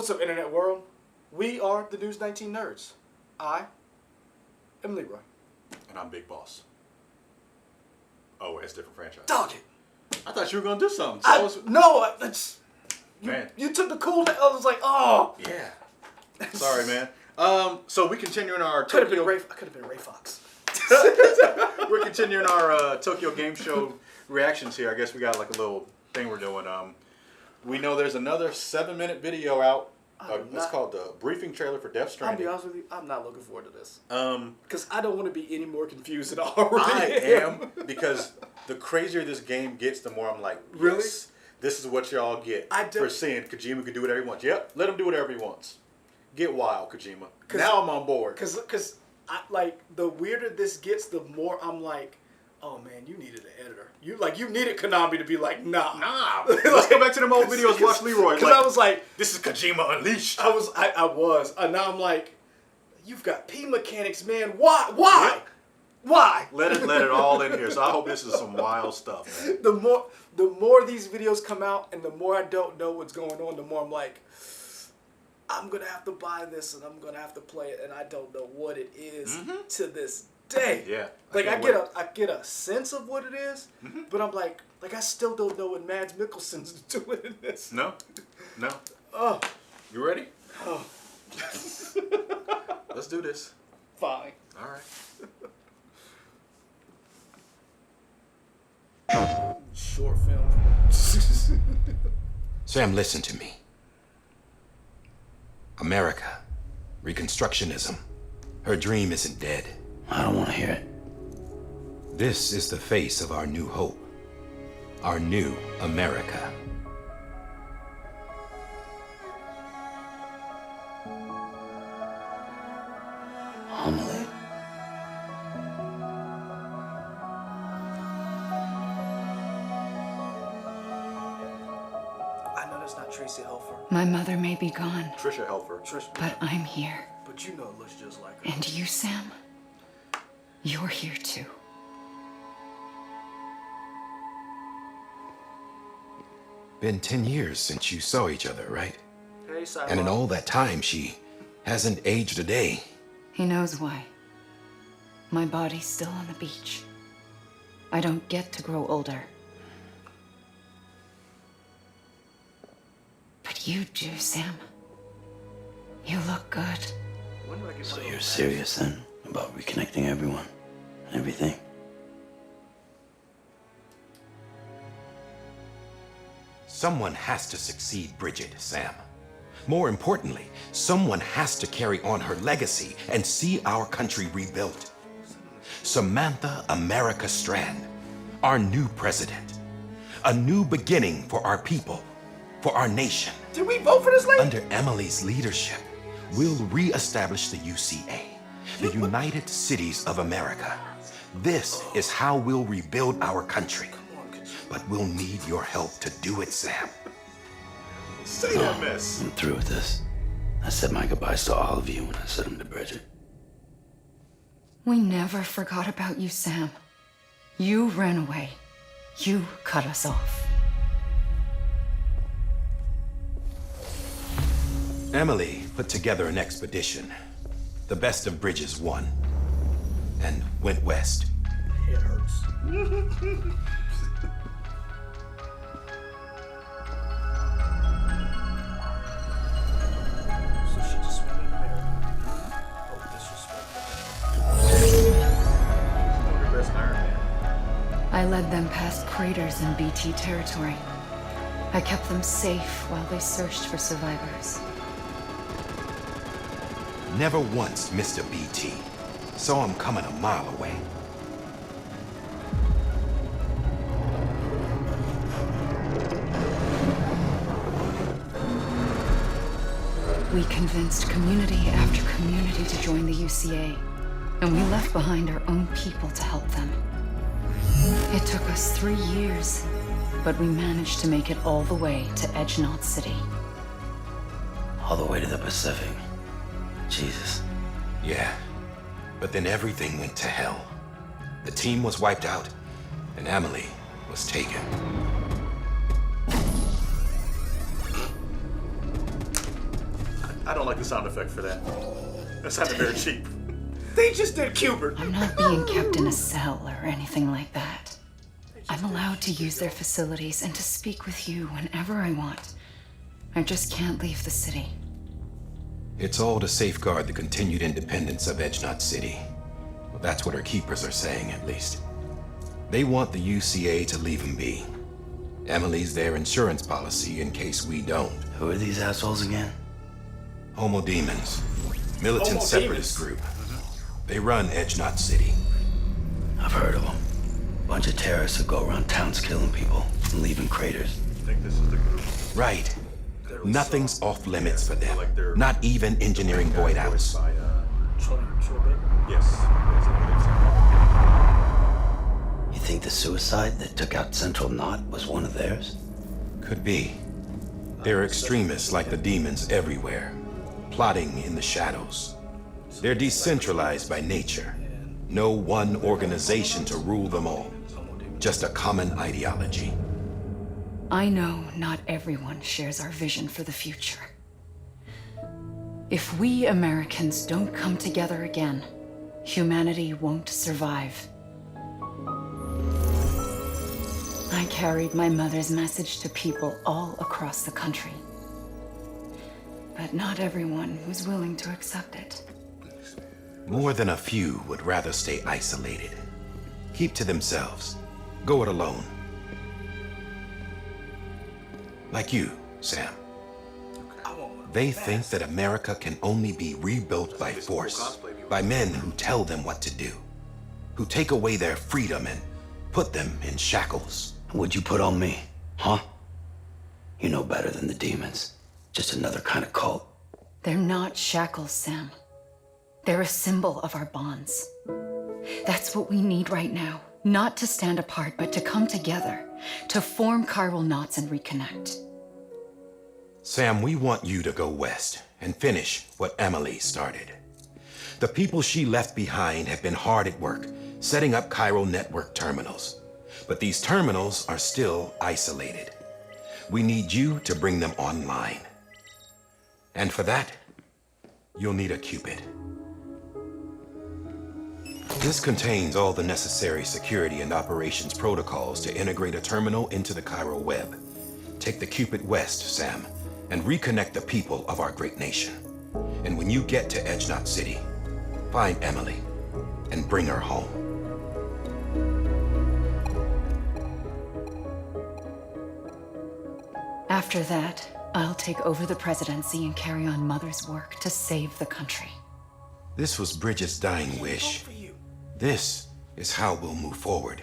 What's up, Internet world? We are the News 19 Nerds. I am Leroy. And I'm Big Boss. Oh, it's a different franchise. Dog it. I thought you were going to do something. So No, that's... Man. You took the cool... I was like, oh. Yeah. Sorry, man. So we continuing our I could have been Ray Fox. We're continuing our Tokyo Game Show reactions here. I guess we got like a little thing we're doing. We know there's another 7-minute video out. It's called the briefing trailer for Death Stranding. I'll be honest with you, I'm not looking forward to this. Because I don't want to be any more confused than I already I am. am, because the crazier this game gets, the more I'm like, yes, really? This is what y'all get for saying Kojima can do whatever he wants. Yep, let him do whatever he wants. Get wild, Kojima. Now I'm on board. Because the weirder this gets, the more I'm like, oh man, you needed an editor. You needed Konami to be like, nah. Let's go back to them old videos. Watch Leroy. Because I was like, this is Kojima Unleashed. I was. And now I'm like, you've got P mechanics, man. Why? Yep. Why? Let it all in here. So I hope this is some wild stuff, man. The more these videos come out, and the more I don't know what's going on, the more I'm like, I'm gonna have to buy this, and I'm gonna have to play it, and I don't know what it is to this day. Yeah. Like I get a sense of what it is, but I'm like I still don't know what Mads Mikkelsen's doing in this. No. Oh. You ready? Oh. Let's do this. Fine. All right. Short film. Sam, listen to me. America, Reconstructionism. Her dream isn't dead. I don't want to hear it. This is the face of our new hope. Our new America. Amelie. I know that's not Tracy Helfer. My mother may be gone, Trisha Helfer. but I'm here. But you know it looks just like her. And you, Sam? You're here too. Been 10 years since you saw each other, right? Hey, Simon. And in all that time, she hasn't aged a day. He knows why. My body's still on the beach. I don't get to grow older. But you do, Sam. You look good. When do I get So my you're own serious then about reconnecting everyone and everything? Someone has to succeed Bridget, Sam. More importantly, someone has to carry on her legacy and see our country rebuilt. Samantha America Strand, our new president. A new beginning for our people, for our nation. Did we vote for this lady? Under Emily's leadership, we'll re-establish the UCA, the United Cities of America. This is how we'll rebuild our country. But we'll need your help to do it, Sam. Say that mess. I'm through with this. I said my goodbyes to all of you when I said them to Bridget. We never forgot about you, Sam. You ran away. You cut us off. Emily put together an expedition. The best of Bridges won and went west. It hurts. So she just went in America. Oh, disrespect. Your best Iron Man. I led them past craters in BT territory. I kept them safe while they searched for survivors. Never once missed a BT. Saw him coming a mile away. We convinced community after community to join the UCA, and we left behind our own people to help them. It took us 3 years, but we managed to make it all the way to Edgenaught City. All the way to the Pacific. Jesus. Yeah, but then everything went to hell. The team was wiped out, and Emily was taken. like the sound effect for that. That sounded very cheap. They just did Cubert. I'm not being kept in a cell or anything like that. I'm allowed to use their facilities and to speak with you whenever I want. I just can't leave the city. It's all to safeguard the continued independence of Edgenot City. Well, that's what our keepers are saying, at least. They want the UCA to leave him be. Emily's their insurance policy in case we don't. Who are these assholes again? Homo Demons. Militant Homo separatist Demons. group. They run Edgenot City. I've heard of them. Bunch of terrorists who go around towns killing people and leaving craters. I think this is the group. Right. Nothing's off limits for them. Like they're- Not even engineering void outs. By, Troy. yes. You think the suicide that took out Central Knot was one of theirs? Could be. There are extremists like the demons everywhere, plotting in the shadows. They're decentralized by nature. No one organization to rule them all. Just a common ideology. I know not everyone shares our vision for the future. If we Americans don't come together again, humanity won't survive. I carried my mother's message to people all across the country. But not everyone was willing to accept it. More than a few would rather stay isolated. Keep to themselves. Go it alone. Like you, Sam. They think that America can only be rebuilt by force, by men who tell them what to do, who take away their freedom and put them in shackles. What'd you put on me, huh? You know better than the demons. Just another kind of cult. They're not shackles, Sam. They're a symbol of our bonds. That's what we need right now. Not to stand apart, but to come together, to form chiral knots and reconnect. Sam, we want you to go west and finish what Emily started. The people she left behind have been hard at work, setting up chiral network terminals. But these terminals are still isolated. We need you to bring them online. And for that, you'll need a Cupid. This contains all the necessary security and operations protocols to integrate a terminal into the chiral web. Take the Cupid west, Sam, and reconnect the people of our great nation. And when you get to Edgenot City, find Emily and bring her home. After that, I'll take over the presidency and carry on Mother's work to save the country. This was Bridget's dying wish. This is how we'll move forward.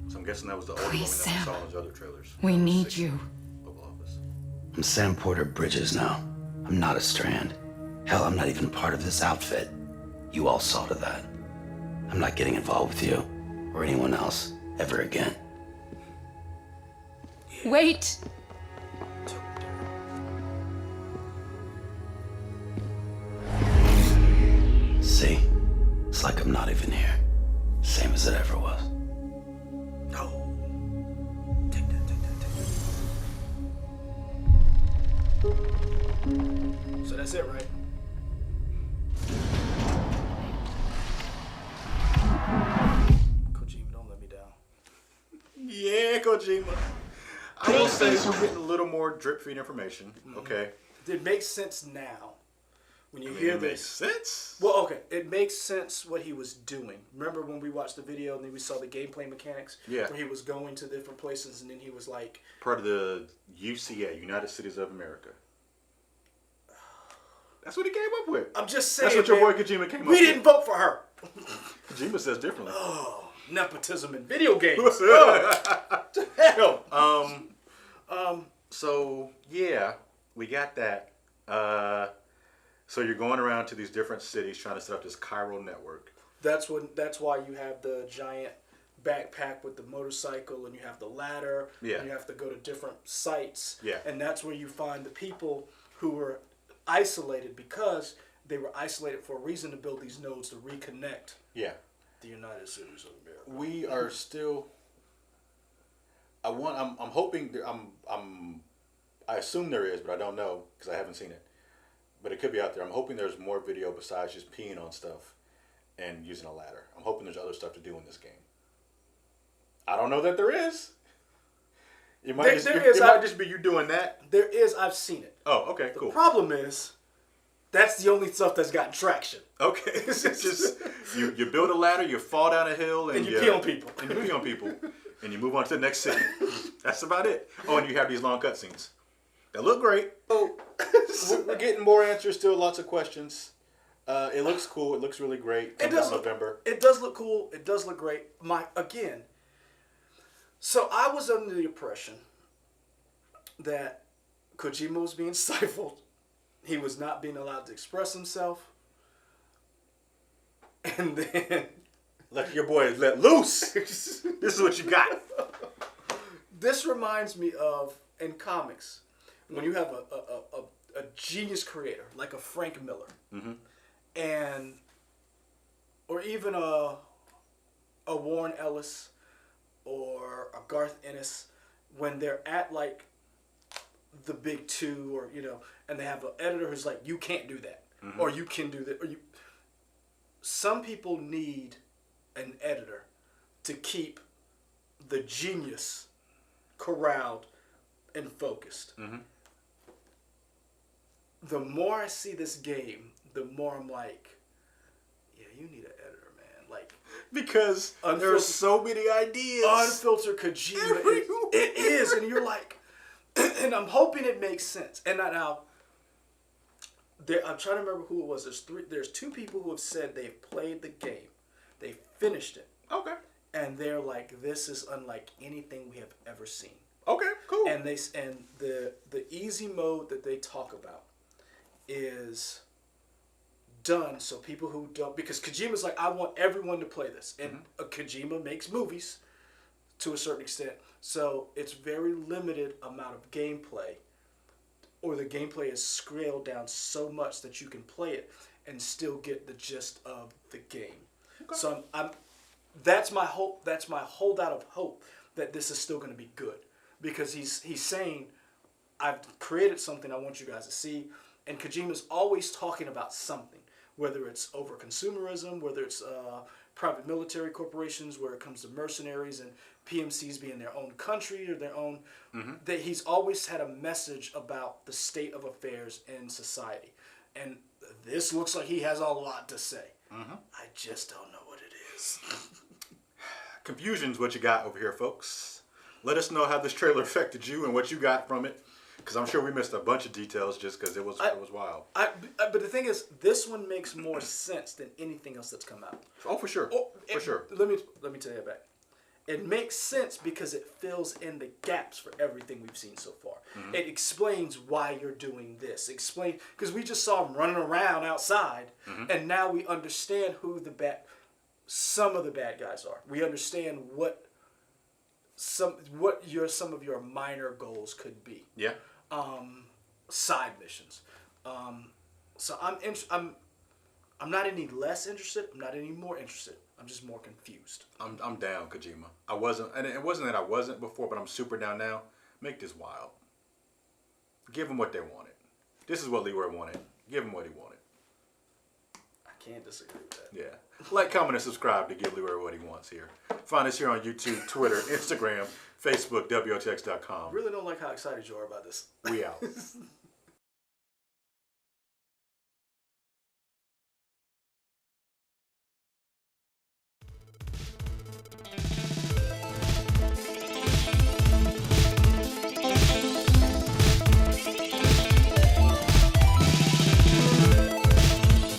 So I'm guessing that was the old one Please, that we Sam. saw in those other trailers. We need you. Oval Office. I'm Sam Porter Bridges now. I'm not a Strand. Hell, I'm not even part of this outfit. You all saw to that. I'm not getting involved with you or anyone else ever again. Wait! See? It's like I'm not even here. Same as it ever was. No. Take that. So that's it, right? Kojima, don't let me down. Yeah, Kojima. I will say we're getting a little more drip feed information. Okay. It makes sense now. When you I mean, hear it makes this. sense. Well, okay. It makes sense what he was doing. Remember when we watched the video and then we saw the gameplay mechanics? Yeah. Where he was going to different places and then he was like... Part of the UCA, United Cities of America. That's what he came up with. I'm just saying, That's what your man, boy Kojima came up we with. didn't vote for her. Kojima says differently. Oh, nepotism in video games. Oh, hell. So, yeah, we got that. So you're going around to these different cities trying to set up this chiral network. That's why you have the giant backpack with the motorcycle and you have the ladder. Yeah. And you have to go to different sites. Yeah. And that's where you find the people who were isolated because they were isolated for a reason to build these nodes to reconnect Yeah. the United Cities of America. We are still. I'm hoping. I assume there is, but I don't know because I haven't seen it. but it could be out there. I'm hoping there's more video besides just peeing on stuff and using a ladder. I'm hoping there's other stuff to do in this game. I don't know that there is. It might just be you doing that. There is. I've seen it. Oh, okay, The cool. problem is, that's the only stuff that's gotten traction. Okay, it's just you build a ladder, you fall down a hill, and you pee on people. And you pee on people, and you move on to the next city. That's about it. Oh, and you have these long cutscenes. They look great. So we're getting more answers to lots of questions. It looks cool. It looks really great. Comes out in November. It does look cool. It does look great. So I was under the impression that Kojima was being stifled. He was not being allowed to express himself. And then... Let your boy let loose. This is what you got. This reminds me of, in comics, when you have a genius creator, like a Frank Miller, and... or even a Warren Ellis, or a Garth Ennis, when they're at like the big two, or and they have an editor who's like, you can't do that, or you can do that, or you. Some people need an editor to keep the genius corralled and focused. The more I see this game, the more I'm like, yeah, you need an editor, man. Like. Because there are so many ideas. Unfiltered Kojima. It is. And you're like, and I'm hoping it makes sense. And now, I'm trying to remember who it was. There's two people who have said they've played the game. They finished it. Okay. And they're like, this is unlike anything we have ever seen. Okay, cool. And the easy mode that they talk about is done so people who don't, because Kojima's like, I want everyone to play this, and Kojima makes movies to a certain extent, so it's very limited amount of gameplay, or the gameplay is scaled down so much that you can play it and still get the gist of the game. Okay. So that's my hope. That's my holdout of hope that this is still going to be good, because he's saying, I've created something I want you guys to see, and Kojima's always talking about something. Whether it's over consumerism, whether it's private military corporations, where it comes to mercenaries and PMCs being their own country or their own, that he's always had a message about the state of affairs in society. And this looks like he has a lot to say. I just don't know what it is. Confusion's what you got over here, folks. Let us know how this trailer affected you and what you got from it. Because I'm sure we missed a bunch of details just because it was wild. But the thing is, this one makes more sense than anything else that's come out. Oh, for sure. For sure. Let me tell you back. It makes sense because it fills in the gaps for everything we've seen so far. It explains why you're doing this. Because we just saw him running around outside, and now we understand who some of the bad guys are. We understand what some of your minor goals could be. Yeah. Side missions. So I'm not any less interested. I'm not any more interested. I'm just more confused. I'm down, Kojima. I wasn't, and it wasn't that I wasn't before, but I'm super down now. Make this wild. Give them what they wanted. This is what Leroy wanted. Give him what he wanted. I can't disagree with that. Yeah. Like, comment, and subscribe to give Leroy what he wants here. Find us here on YouTube, Twitter, Instagram, Facebook, WOTX.com. I really don't like how excited you are about this. We out.